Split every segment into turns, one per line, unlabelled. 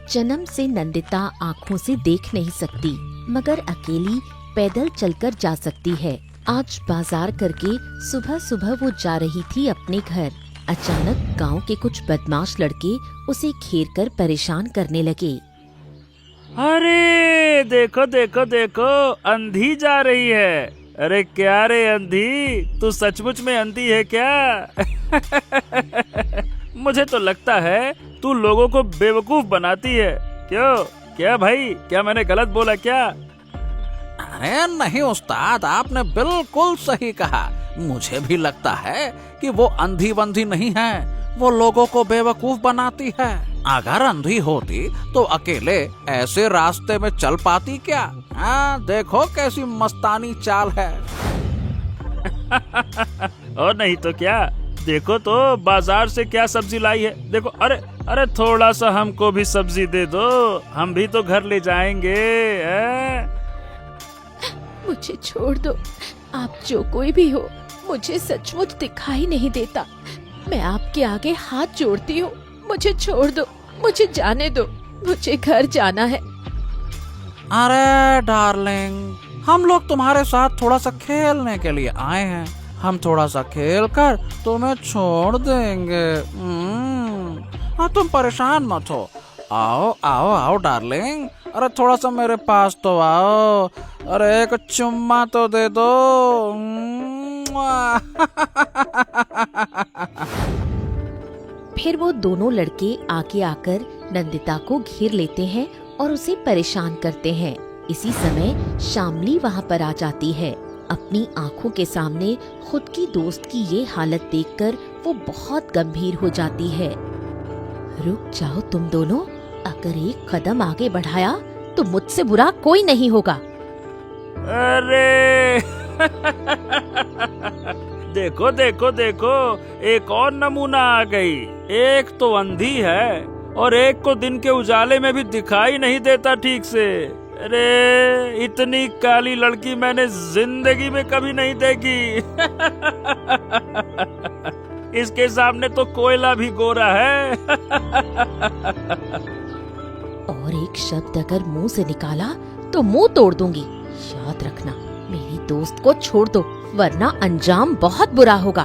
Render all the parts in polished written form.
जन्म से नंदिता आँखों से देख नहीं सकती, मगर अकेली पैदल चलकर जा सकती है। आज बाजार करके सुबह सुबह वो जा रही थी अपने घर। अचानक गांव के कुछ बदमाश लड़के उसे घेर कर परेशान करने लगे।
अरे देखो देखो देखो, अंधी जा रही है। अरे क्या रे अंधी, तू सचमुच में अंधी है क्या? मुझे तो लगता है तू लोगों को बेवकूफ बनाती है। क्यों? क्या भाई, क्या मैंने गलत बोला क्या?
अरे नहीं उस्ताद, आपने बिल्कुल सही कहा। मुझे भी लगता है कि वो अंधी बंधी नहीं है, वो लोगों को बेवकूफ बनाती है। अगर अंधी होती तो अकेले ऐसे रास्ते में चल पाती क्या? हाँ, देखो कैसी मस्तानी चाल है।
और नहीं तो क्या, देखो तो बाजार से क्या सब्जी लाई है। देखो, अरे अरे थोड़ा सा हमको भी सब्जी दे दो, हम भी तो घर ले जाएंगे।
मुझे छोड़ दो, आप जो कोई भी हो, मुझे सचमुच दिखाई नहीं देता। मैं आपके आगे हाथ जोड़ती हूँ, मुझे छोड़ दो, मुझे जाने दो, मुझे घर जाना है।
अरे डार्लिंग, हम लोग तुम्हारे साथ थोड़ा सा खेलने के लिए आए हैं। हम थोड़ा सा खेल कर तुम्हें छोड़ देंगे। हाँ, तुम परेशान मत हो। आओ आओ आओ डार्लिंग, अरे थोड़ा सा मेरे पास तो आओ। अरे एक चुम्मा तो दे दो।
फिर वो दोनों लड़के आगे आकर नंदिता को घेर लेते हैं और उसे परेशान करते हैं। इसी समय शामली वहाँ पर आ जाती है। अपनी आँखों के सामने खुद की दोस्त की ये हालत देखकर वो बहुत गंभीर हो जाती है। रुक जाओ तुम दोनों, अगर एक कदम आगे बढ़ाया तो मुझसे बुरा कोई नहीं होगा।
अरे देखो देखो देखो, एक और नमूना आ गई। एक तो अंधी है और एक को दिन के उजाले में भी दिखाई नहीं देता ठीक से। अरे इतनी काली लड़की मैंने जिंदगी में कभी नहीं देखी। इसके सामने तो कोयला भी गोरा है।
और एक शब्द अगर मुंह से निकाला तो मुंह तोड़ दूंगी। याद रखना, मेरी दोस्त को छोड़ दो, वरना अंजाम बहुत बुरा होगा।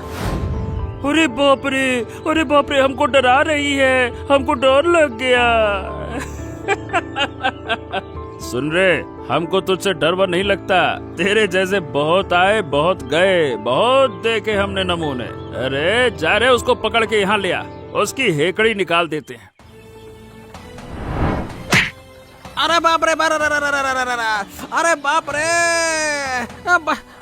अरे बाप रे, अरे बाप रे, हमको डरा रही है, हमको डर लग गया। सुन रे, हमको तुझसे डर वर नहीं लगता। तेरे जैसे बहुत आए बहुत गए, बहुत देखे हमने नमूने। अरे जा रे, उसको पकड़ के यहाँ ले आ, उसकी हेकड़ी निकाल देते हैं।
अरे बाप रे, अरे बाप रे,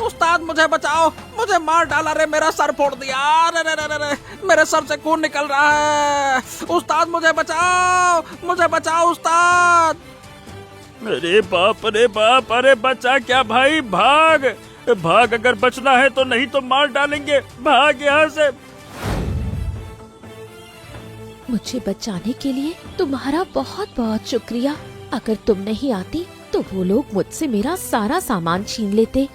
उस्ताद मुझे बचाओ, मुझे मार डाला रे, मेरा सर फोड़ दिया। अरे मेरे सर से खून निकल रहा है। उस्ताद मुझे बचाओ, मुझे बचाओ उस्ताद।
अरे बाप रे बाप, अरे बचा क्या भाई, भाग भाग, अगर बचना है तो, नहीं तो मार डालेंगे। भाग यहाँ से।
मुझे बचाने के लिए तुम्हारा बहुत बहुत शुक्रिया। अगर तुम नहीं आती तो वो लोग मुझसे मेरा सारा सामान छीन लेते।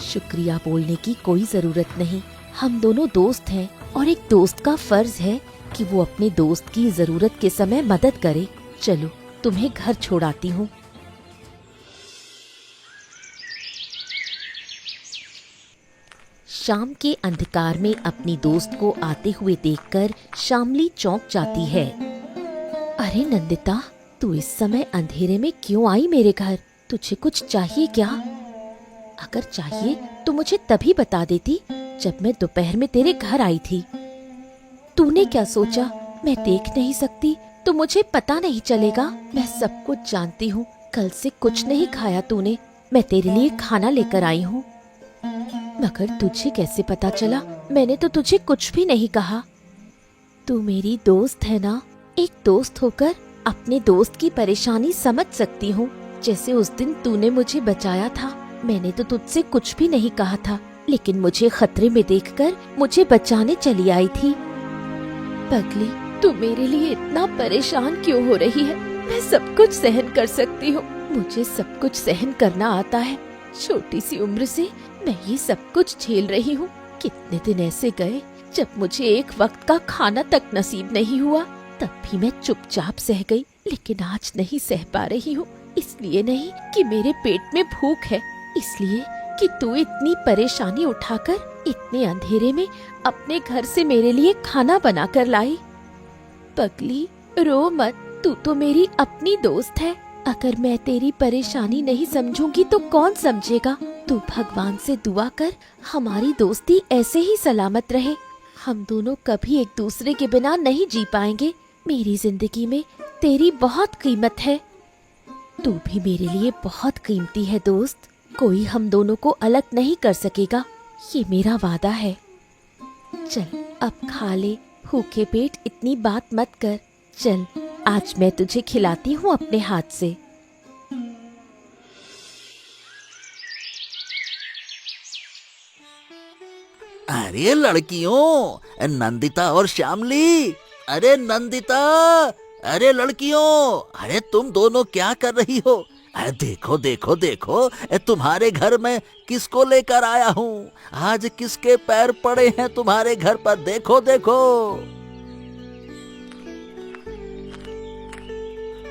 शुक्रिया बोलने की कोई जरूरत नहीं, हम दोनों दोस्त हैं और एक दोस्त का फर्ज है कि वो अपने दोस्त की जरूरत के समय मदद करे। चलो तुम्हें घर छोड़ाती हूँ। शाम के अंधकार में अपनी दोस्त को आते हुए देखकर शामली चौंक जाती है। अरे नंदिता, तू इस समय अंधेरे में क्यों आई मेरे घर? तुझे कुछ चाहिए क्या? अगर चाहिए तो मुझे तभी बता देती जब मैं दोपहर में तेरे घर आई थी। तूने क्या सोचा मैं देख नहीं सकती तो मुझे पता नहीं चलेगा? मैं सब कुछ जानती हूँ। कल से कुछ नहीं खाया तूने, मैं तेरे लिए खाना लेकर आई हूँ। मगर तुझे कैसे पता चला? मैंने तो तुझे कुछ भी नहीं कहा। तू मेरी दोस्त है ना, एक दोस्त होकर अपने दोस्त की परेशानी समझ सकती हूँ। जैसे उस दिन तूने मुझे बचाया था, मैंने तो तुझसे कुछ भी नहीं कहा था, लेकिन मुझे खतरे में देखकर मुझे बचाने चली आई थी। पगली, तू मेरे लिए इतना परेशान क्यों हो रही है? मैं सब कुछ सहन कर सकती हूँ, मुझे सब कुछ सहन करना आता है। छोटी सी उम्र से मैं ये सब कुछ झेल रही हूँ। कितने दिन ऐसे गए जब मुझे एक वक्त का खाना तक नसीब नहीं हुआ, तब भी मैं चुपचाप सह गई। लेकिन आज नहीं सह पा रही हूँ। इसलिए नहीं कि मेरे पेट में भूख है, इसलिए कि तू इतनी परेशानी उठाकर इतने अंधेरे में अपने घर से मेरे लिए खाना बना कर लाई। पगली, रो मत, तू तो मेरी अपनी दोस्त है। अगर मैं तेरी परेशानी नहीं समझूंगी तो कौन समझेगा। तू भगवान से दुआ कर हमारी दोस्ती ऐसे ही सलामत रहे। हम दोनों कभी एक दूसरे के बिना नहीं जी पाएंगे। मेरी जिंदगी में तेरी बहुत कीमत है। तू भी मेरे लिए बहुत कीमती है दोस्त। कोई हम दोनों को अलग नहीं कर सकेगा, ये मेरा वादा है। चल अब खा ले, भूखे पेट इतनी बात मत कर। चल आज मैं तुझे खिलाती हूँ अपने हाथ से।
अरे लड़कियों, नंदिता और श्यामली, अरे नंदिता, अरे लड़कियों, अरे तुम दोनों क्या कर रही हो? अरे देखो देखो देखो, तुम्हारे घर में किसको लेकर आया हूँ। आज किसके पैर पड़े हैं तुम्हारे घर पर, देखो देखो।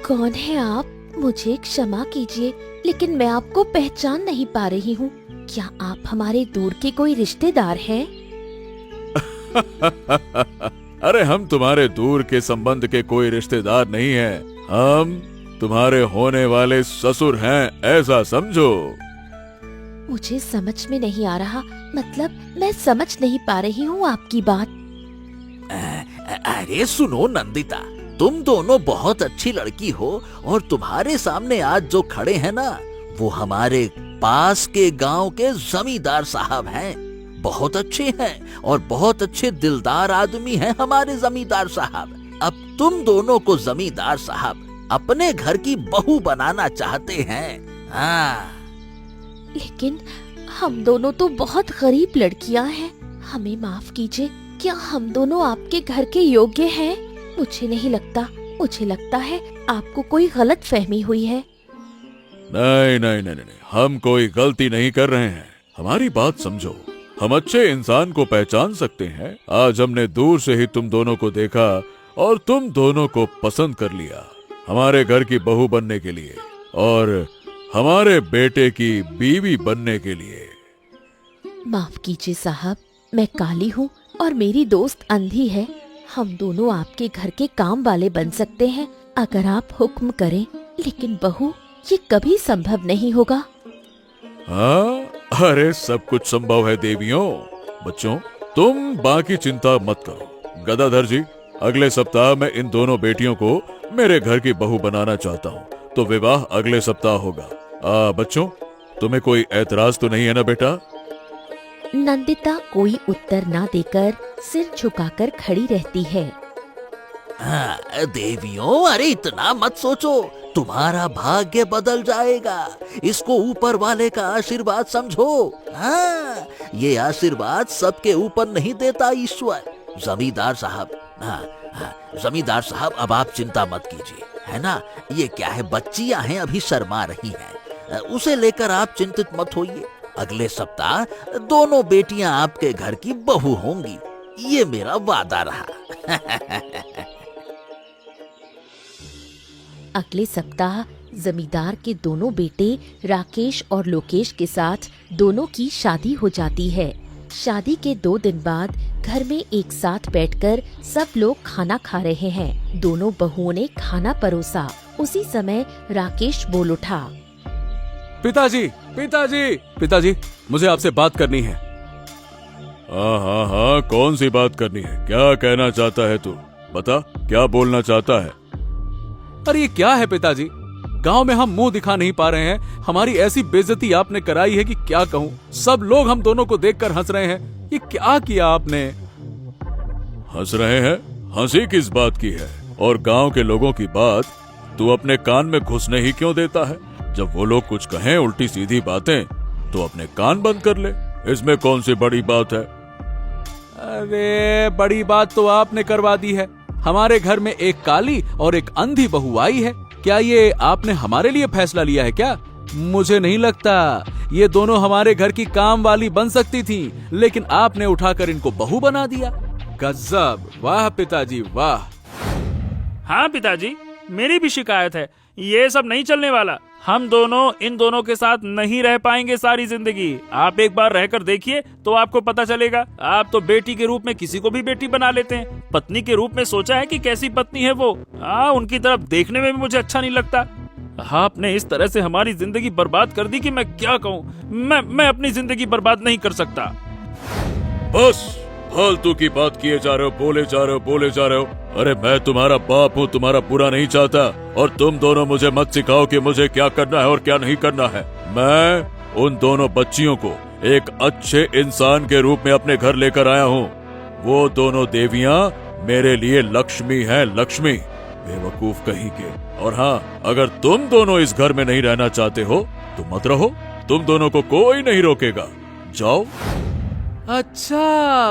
कौन है आप? मुझे क्षमा कीजिए, लेकिन मैं आपको पहचान नहीं पा रही हूँ। क्या आप हमारे दूर के कोई रिश्तेदार हैं?
अरे हम तुम्हारे दूर के संबंध के कोई रिश्तेदार नहीं हैं। हम तुम्हारे होने वाले ससुर हैं, ऐसा समझो।
मुझे समझ में नहीं आ रहा, मतलब मैं समझ नहीं पा रही हूँ आपकी बात।
अरे सुनो नंदिता, तुम दोनों बहुत अच्छी लड़की हो और तुम्हारे सामने आज जो खड़े हैं ना, वो हमारे पास के गांव के जमींदार साहब हैं। बहुत अच्छे हैं और बहुत अच्छे दिलदार आदमी हैं हमारे जमींदार साहब। अब तुम दोनों को जमींदार साहब अपने घर की बहू बनाना चाहते हैं। हाँ,
लेकिन हम दोनों तो बहुत गरीब लड़कियां हैं। हमें माफ कीजिए, क्या हम दोनों आपके घर के योग्य हैं? मुझे नहीं लगता, मुझे लगता है आपको कोई गलत फहमी हुई है।
नहीं नहीं नहीं नहीं, हम कोई गलती नहीं कर रहे हैं। हमारी बात समझो, हम अच्छे इंसान को पहचान सकते हैं। आज हमने दूर से ही तुम दोनों को देखा और तुम दोनों को पसंद कर लिया हमारे घर की बहू बनने के लिए और हमारे बेटे की बीवी बनने के लिए।
माफ कीजिए साहब, मैं काली हूँ और मेरी दोस्त अंधी है। हम दोनों आपके घर के काम वाले बन सकते हैं अगर आप हुक्म करें, लेकिन बहू ये कभी संभव नहीं होगा।
हाँ, अरे सब कुछ संभव है देवियों। बच्चों, तुम बाकी चिंता मत करो। गदाधर जी, अगले सप्ताह मैं इन दोनों बेटियों को मेरे घर की बहू बनाना चाहता हूँ, तो विवाह अगले सप्ताह होगा। बच्चों, तुम्हें कोई ऐतराज तो नहीं है ना बेटा?
नंदिता कोई उत्तर ना देकर सिर झुकाकर खड़ी रहती है।
हाँ, देवियों, अरे इतना मत सोचो, तुम्हारा भाग्य बदल जाएगा। इसको ऊपर वाले का आशीर्वाद समझो। हाँ, ये आशीर्वाद सबके ऊपर नहीं देता ईश्वर। जमींदार साहब, हाँ हाँ, जमींदार साहब, अब आप चिंता मत कीजिए, है ना। ये क्या है, बच्चियां हैं, अभी शर्मा रही हैं, उसे लेकर आप चिंतित मत होइए। अगले सप्ताह दोनों बेटियां आपके घर की बहू होंगी, ये मेरा वादा रहा।
अगले सप्ताह जमींदार के दोनों बेटे राकेश और लोकेश के साथ दोनों की शादी हो जाती है। शादी के 2 दिन बाद घर में एक साथ बैठकर सब लोग खाना खा रहे हैं। दोनों बहुओं ने खाना परोसा। उसी समय राकेश बोल उठा।
पिताजी, पिताजी, पिताजी, मुझे आपसे बात करनी है।
हाँ हाँ हाँ, कौन सी बात करनी है? क्या कहना चाहता है तू? बता, क्या बोलना चाहता है?
अरे ये क्या है पिताजी, गांव में हम मुंह दिखा नहीं पा रहे हैं। हमारी ऐसी बेइज्जती आपने कराई है कि क्या कहूँ। सब लोग हम दोनों को देखकर हंस रहे हैं। ये क्या किया आपने?
हंस रहे हैं? हंसी किस बात की है? और गांव के लोगों की बात तू अपने कान में घुसने ही क्यों देता है? जब वो लोग कुछ कहें उल्टी सीधी बातें तो अपने कान बंद कर ले। इसमें कौन सी बड़ी बात है?
अरे बड़ी बात तो आपने करवा दी है। हमारे घर में एक काली और एक अंधी बहू आई है। क्या ये आपने हमारे लिए फैसला लिया है क्या? मुझे नहीं लगता। ये दोनों हमारे घर की काम वाली बन सकती थी, लेकिन आपने उठाकर इनको बहू बना दिया। गजब, वाह पिताजी वाह।
हाँ पिताजी, मेरी भी शिकायत है। ये सब नहीं चलने वाला। हम दोनों इन दोनों के साथ नहीं रह पाएंगे सारी जिंदगी। आप एक बार रहकर देखिए तो आपको पता चलेगा। आप तो बेटी के रूप में किसी को भी बेटी बना लेते हैं, पत्नी के रूप में सोचा है कि कैसी पत्नी है वो। उनकी तरफ देखने में भी मुझे अच्छा नहीं लगता। आपने इस तरह से हमारी जिंदगी बर्बाद कर दी कि मैं क्या कहूँ। मैं अपनी जिंदगी बर्बाद नहीं कर सकता।
बस फालतू की बात किए जा रहे हो, बोले जा रहे हो। अरे मैं तुम्हारा बाप हूँ, तुम्हारा बुरा नहीं चाहता। और तुम दोनों मुझे मत सिखाओ कि मुझे क्या करना है और क्या नहीं करना है। मैं उन दोनों बच्चियों को एक अच्छे इंसान के रूप में अपने घर लेकर आया हूँ। वो दोनों देवियाँ मेरे लिए लक्ष्मी हैं, लक्ष्मी। बेवकूफ कहीं के। और हाँ, अगर तुम दोनों इस घर में नहीं रहना चाहते हो तो मत रहो, तुम दोनों को कोई नहीं रोकेगा। जाओ।
अच्छा,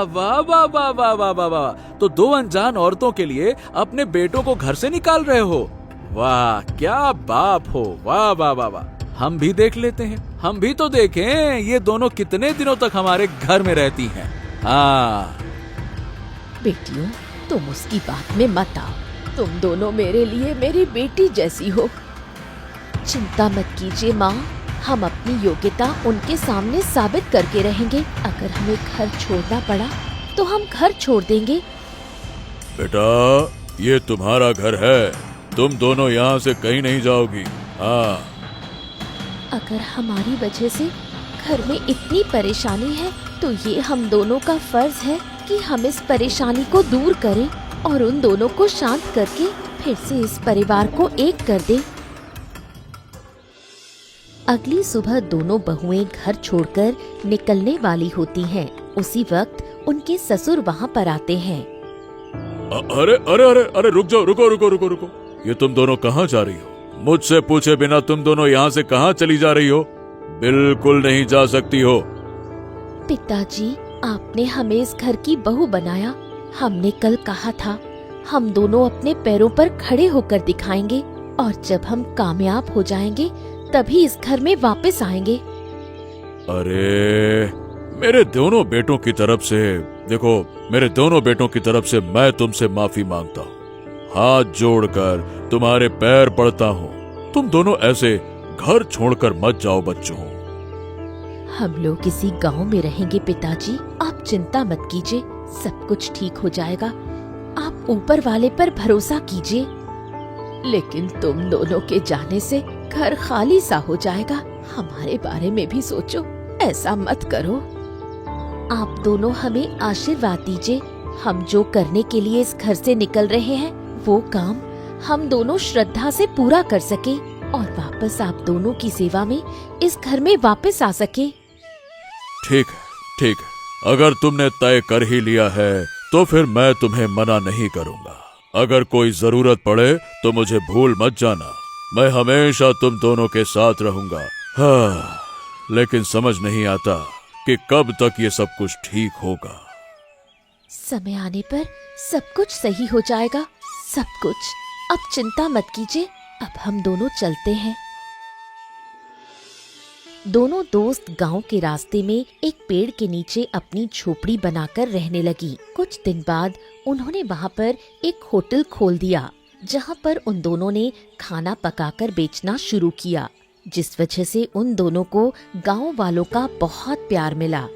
वाह वाह वाह वाह वाह वाह वाह। तो दो अनजान औरतों के लिए अपने बेटों को घर से निकाल रहे हो। वाह, क्या बाप हो। वाह वाह वाह वाह। हम भी देख लेते हैं, हम भी तो देखें ये दोनों कितने दिनों तक हमारे घर में रहती हैं। हाँ
बेटियों, तुम उसकी बात में मत आओ। तुम दोनों मेरे लिए मेरी बेटी जैसी हो। चिंता मत कीजिए माँ, हम अपनी योग्यता उनके सामने साबित करके रहेंगे। अगर हमें घर छोड़ना पड़ा तो हम घर छोड़ देंगे।
बेटा, ये तुम्हारा घर है, तुम दोनों यहाँ से कहीं नहीं जाओगी। हाँ।
अगर हमारी वजह से घर में इतनी परेशानी है तो ये हम दोनों का फर्ज है कि हम इस परेशानी को दूर करें और उन दोनों को शांत करके फिर से इस परिवार को एक कर दें। अगली सुबह दोनों बहुएं घर छोड़कर निकलने वाली होती हैं। उसी वक्त उनके ससुर वहाँ पर आते हैं।
अरे अरे अरे अरे, रुक जाओ, रुको। ये तुम दोनों कहाँ जा रही हो? मुझसे पूछे बिना तुम दोनों यहाँ से कहाँ चली जा रही हो? बिल्कुल नहीं जा सकती हो।
पिताजी, आपने हमें इस घर की बहू बनाया। हमने कल कहा था हम दोनों अपने पैरों पर खड़े होकर दिखाएंगे और जब हम कामयाब हो जाएंगे तभी इस घर में वापस आएंगे।
अरे मेरे दोनों बेटों की तरफ से, देखो, मेरे दोनों बेटों की तरफ से मैं तुमसे माफी मांगता हूँ। हाथ जोड़कर तुम्हारे पैर पड़ता हूँ। तुम दोनों ऐसे घर छोड़कर मत जाओ बच्चों।
हम लोग किसी गांव में रहेंगे पिताजी, आप चिंता मत कीजिए, सब कुछ ठीक हो जाएगा। आप ऊपर वाले पर भरोसा कीजिए। लेकिन तुम दोनों के जाने से घर खाली सा हो जाएगा। हमारे बारे में भी सोचो, ऐसा मत करो। आप दोनों हमें आशीर्वाद दीजिए। हम जो करने के लिए इस घर से निकल रहे हैं वो काम हम दोनों श्रद्धा से पूरा कर सके और वापस आप दोनों की सेवा में इस घर में वापस आ सके।
ठीक है। अगर तुमने तय कर ही लिया है तो फिर मैं तुम्हें मना नहीं करूँगा। अगर कोई जरूरत पड़े तो मुझे भूल मत जाना। मैं हमेशा तुम दोनों के साथ रहूंगा। हाँ, लेकिन समझ नहीं आता कि कब तक ये सब कुछ ठीक होगा।
समय आने पर सब कुछ सही हो जाएगा, सब कुछ। अब चिंता मत कीजिए, अब हम दोनों चलते हैं। दोनों दोस्त गांव के रास्ते में एक पेड़ के नीचे अपनी झोपड़ी बनाकर रहने लगी। कुछ दिन बाद उन्होंने वहां पर एक होटल खोल दिया जहां पर उन दोनों ने खाना पकाकर बेचना शुरू किया, जिस वजह से उन दोनों को गांव वालों का बहुत प्यार मिला।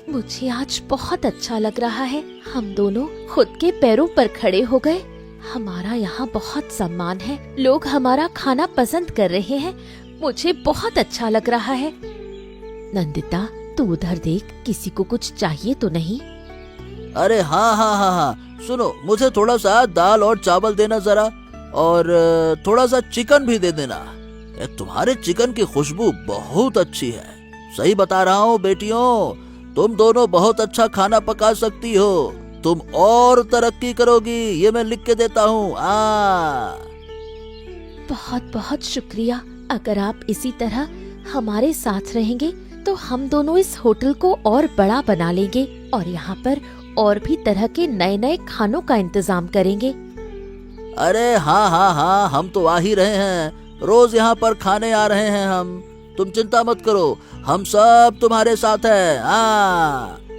मुझे आज बहुत अच्छा लग रहा है। हम दोनों खुद के पैरों पर खड़े हो गए। हमारा यहाँ बहुत सम्मान है, लोग हमारा खाना पसंद कर रहे हैं। मुझे बहुत अच्छा लग रहा है। नंदिता, तू उधर देख, किसी को कुछ चाहिए तो नहीं?
अरे हाँ, सुनो, मुझे थोड़ा सा दाल और चावल देना जरा, और थोड़ा सा चिकन भी दे देना। तुम्हारे चिकन की खुशबू बहुत अच्छी है। सही बता रहा हूँ बेटियों, तुम दोनों बहुत अच्छा खाना पका सकती हो। तुम और तरक्की करोगी, ये मैं लिख के देता हूँ।
बहुत बहुत शुक्रिया। अगर आप इसी तरह हमारे साथ रहेंगे तो हम दोनों इस होटल को और बड़ा बना लेंगे और यहाँ पर और भी तरह के नए नए खानों का इंतजाम करेंगे।
अरे हाँ, हम तो आ ही रहे हैं। रोज यहाँ पर खाने आ रहे हैं हम। तुम चिंता मत करो, हम सब तुम्हारे साथ हैं।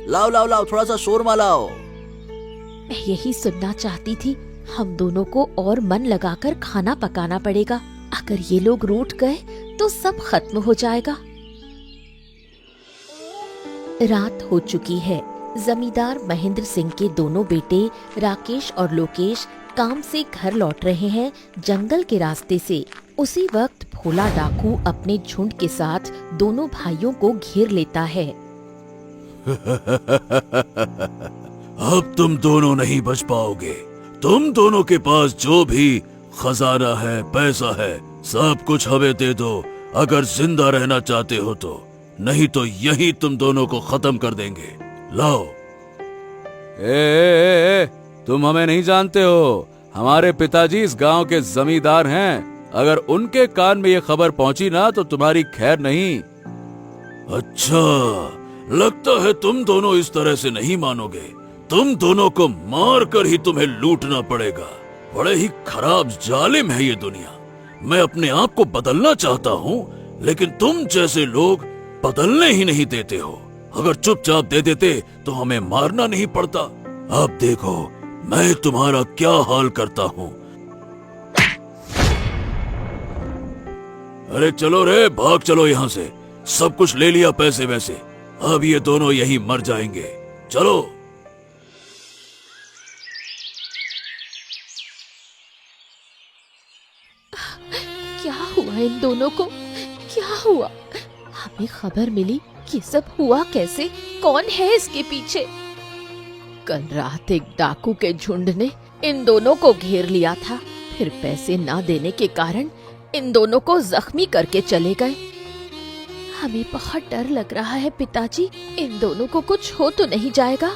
लाओ, थोड़ा सा शोरमा लाओ।
मैं यही सुनना चाहती थी। हम दोनों को और मन लगाकर खाना पकाना पड़ेगा। अगर ये लोग रूठ गए तो सब खत्म हो जाएगा। रात हो चुकी है। जमींदार महेंद्र सिंह के दोनों बेटे राकेश और लोकेश काम से घर लौट रहे हैं जंगल के रास्ते से। उसी वक्त भोला डाकू अपने झुंड के साथ दोनों भाइयों को घेर लेता है।
अब तुम दोनों नहीं बच पाओगे। तुम दोनों के पास जो भी खजाना है, पैसा है, सब कुछ हमें दे दो अगर जिंदा रहना चाहते हो तो, नहीं तो यही तुम दोनों को खत्म कर देंगे। लाओ।
तुम हमें नहीं जानते हो। हमारे पिताजी इस गांव के जमींदार हैं। अगर उनके कान में ये खबर पहुंची ना तो तुम्हारी खैर नहीं।
अच्छा, लगता है तुम दोनों इस तरह से नहीं मानोगे। तुम दोनों को मार कर ही तुम्हें लूटना पड़ेगा। बड़े ही खराब जालिम है ये दुनिया। मैं अपने आप को बदलना चाहता हूँ, लेकिन तुम जैसे लोग बदलने ही नहीं देते हो। अगर चुपचाप दे देते तो हमें मारना नहीं पड़ता। अब देखो मैं तुम्हारा क्या हाल करता हूँ। अरे चलो रे, भाग चलो यहाँ से। सब कुछ ले लिया पैसे वैसे। अब ये दोनों यहीं मर जाएंगे। चलो।
क्या हुआ इन दोनों को? क्या हुआ? हमें खबर मिली। ये सब हुआ कैसे? कौन है इसके पीछे? कल रात एक डाकू के झुंड ने इन दोनों को घेर लिया था। फिर पैसे ना देने के कारण इन दोनों को जख्मी करके चले गए। हमें बहुत डर लग रहा है पिताजी। इन दोनों को कुछ हो तो नहीं जाएगा?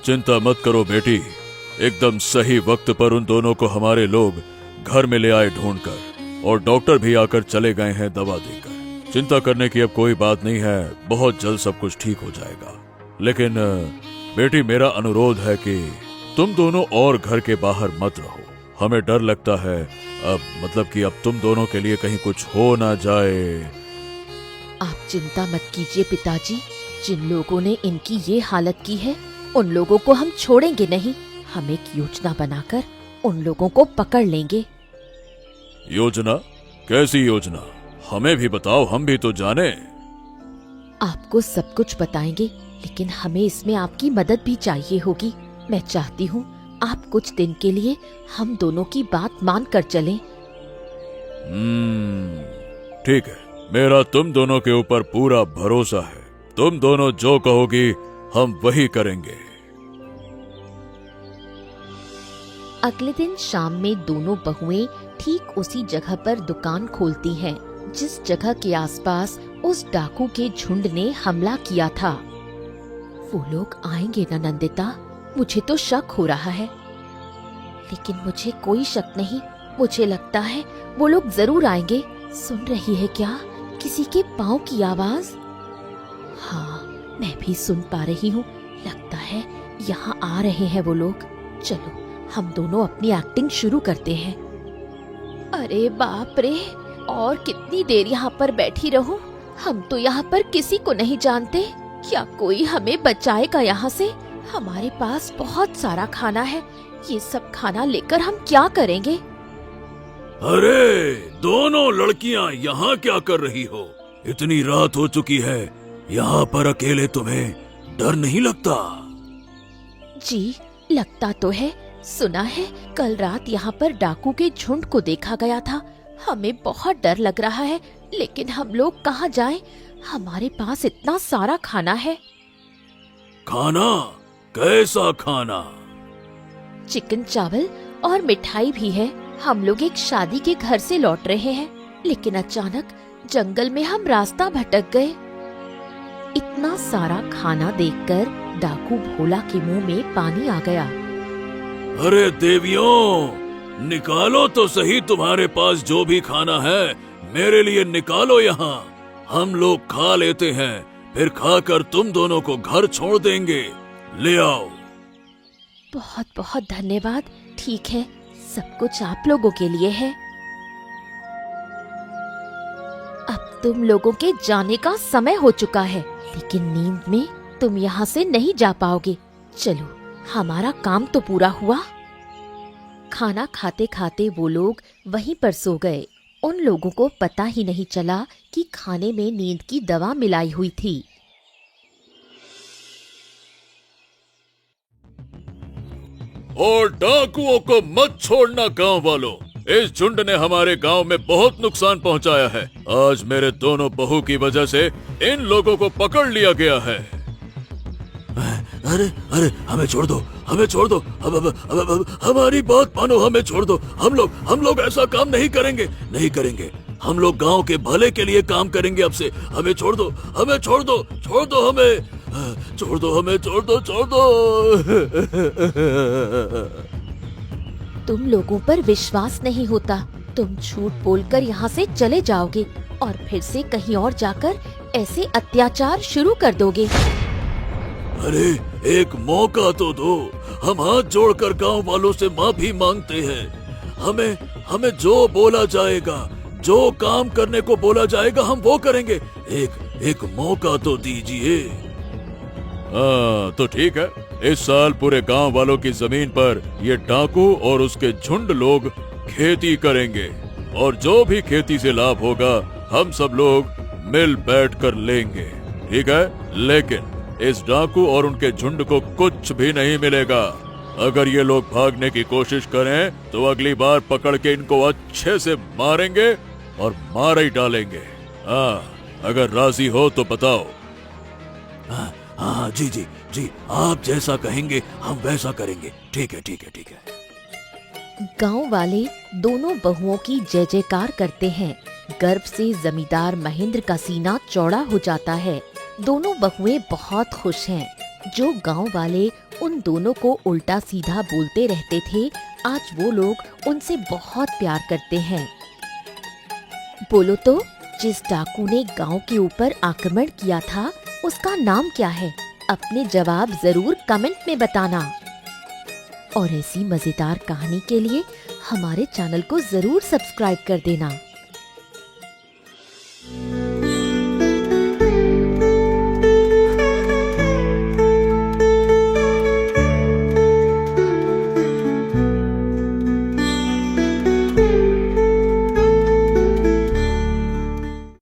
चिंता मत करो बेटी। एकदम सही वक्त पर उन दोनों को हमारे लोग घर में ले आए ढूंढकर, और डॉक्टर भी आकर चले गए हैं दवा देकर। चिंता करने की अब कोई बात नहीं है। बहुत जल्द सब कुछ ठीक हो जाएगा। लेकिन बेटी, मेरा अनुरोध है कि तुम दोनों और घर के बाहर मत रहो। हमें डर लगता है, अब तुम दोनों के लिए कहीं कुछ हो ना जाए।
आप चिंता मत कीजिए पिताजी। जिन लोगों ने इनकी ये हालत की है उन लोगों को हम छोड़ेंगे नहीं। हम एक योजना बनाकर उन लोगों को पकड़ लेंगे।
योजना? कैसी योजना? हमें भी बताओ, हम भी तो जाने।
आपको सब कुछ बताएंगे, लेकिन हमें इसमें आपकी मदद भी चाहिए होगी। मैं चाहती हूँ आप कुछ दिन के लिए हम दोनों की बात मान कर चलें।
ठीक है, मेरा तुम दोनों के ऊपर पूरा भरोसा है। तुम दोनों जो कहोगी हम वही करेंगे।
अगले दिन शाम में दोनों बहुएं ठीक उसी जगह पर दुकान खोलती हैं जिस जगह के आसपास उस डाकू के झुंड ने हमला किया था। वो लोग आएंगे ना नंदिता? मुझे तो शक हो रहा है। लेकिन मुझे कोई शक नहीं। मुझे लगता है वो लोग जरूर आएंगे। सुन रही है क्या? किसी के पाँव की आवाज? हाँ, मैं भी सुन पा रही हूँ। लगता है यहाँ आ रहे हैं वो लोग। चलो हम दोनों अपनी एक्टिंग शुरू करते हैं। अरे बाप रे, और कितनी देर यहाँ पर बैठी रहूं? हम तो यहाँ पर किसी को नहीं जानते। क्या कोई हमें बचाएगा यहाँ से? हमारे पास बहुत सारा खाना है। ये सब खाना लेकर हम क्या करेंगे?
अरे दोनों लड़कियां यहाँ क्या कर रही हो? इतनी रात हो चुकी है, यहाँ पर अकेले तुम्हें डर नहीं लगता?
जी लगता तो है। सुना है कल रात यहाँ पर डाकू के झुंड को देखा गया था। हमें बहुत डर लग रहा है, लेकिन हम लोग कहाँ जाएं? हमारे पास इतना सारा खाना है।
खाना? कैसा खाना?
चिकन, चावल और मिठाई भी है। हम लोग एक शादी के घर से लौट रहे हैं, लेकिन अचानक जंगल में हम रास्ता भटक गए। इतना सारा खाना देखकर डाकू भोला के मुंह में पानी आ गया।
अरे देवियों, निकालो तो सही तुम्हारे पास जो भी खाना है। मेरे लिए निकालो यहाँ। हम लोग खा लेते हैं, फिर खाकर तुम दोनों को घर छोड़ देंगे। ले आओ।
बहुत बहुत धन्यवाद। ठीक है, सब कुछ आप लोगों के लिए है। अब तुम लोगों के जाने का समय हो चुका है, लेकिन नींद में तुम यहाँ से नहीं जा पाओगे। चलो हमारा काम तो पूरा हुआ। खाना खाते खाते वो लोग वहीं पर सो गए। उन लोगों को पता ही नहीं चला कि खाने में नींद की दवा मिलाई हुई थी।
और डाकुओं को मत छोड़ना गांव वालों। इस झुंड ने हमारे गांव में बहुत नुकसान पहुंचाया है। आज मेरे दोनों बहू की वजह से इन लोगों को पकड़ लिया गया है।
अरे अरे हमें छोड़ दो, हमें छोड़ दो, हमारी बात मानो, हमें छोड़ दो। हम लोग ऐसा काम नहीं करेंगे, नहीं करेंगे। हम लोग गांव के भले के लिए काम करेंगे अब से। हमें छोड़ दो, हमें छोड़ दो, छोड़ दो हमें, छोड़ दो हमें, छोड़ दो, छोड़ दो।
तुम लोगों पर विश्वास नहीं होता। तुम झूठ बोलकर यहाँ से चले जाओगे और फिर से कहीं और जाकर ऐसे अत्याचार शुरू कर दोगे।
अरे एक मौका तो दो। हम हाथ जोड़कर गांव वालों से माफी मांगते हैं। हमें जो बोला जाएगा, जो काम करने को बोला जाएगा, हम वो करेंगे। एक मौका तो दीजिए।
हाँ तो ठीक है, इस साल पूरे गांव वालों की जमीन पर ये डाकू और उसके झुंड लोग खेती करेंगे और जो भी खेती से लाभ होगा हम सब लोग मिल बैठ कर लेंगे, ठीक है? लेकिन इस डाकू और उनके झुंड को कुछ भी नहीं मिलेगा। अगर ये लोग भागने की कोशिश करें तो अगली बार पकड़ के इनको अच्छे से मारेंगे और मार ही डालेंगे। हाँ, अगर राजी हो तो बताओ।
हाँ जी जी जी, आप जैसा कहेंगे हम वैसा करेंगे। ठीक है, ठीक है, ठीक है।
गांव वाले दोनों बहुओं की जय जयकार करते हैं। गर्व से जमींदार महेंद्र का सीना चौड़ा हो जाता है। दोनों बहुएं बहुत खुश हैं। जो गांव वाले उन दोनों को उल्टा सीधा बोलते रहते थे, आज वो लोग उनसे बहुत प्यार करते हैं। बोलो तो, जिस डाकू ने गांव के ऊपर आक्रमण किया था उसका नाम क्या है? अपने जवाब जरूर कमेंट में बताना। और ऐसी मजेदार कहानी के लिए हमारे चैनल को जरूर सब्सक्राइब कर देना।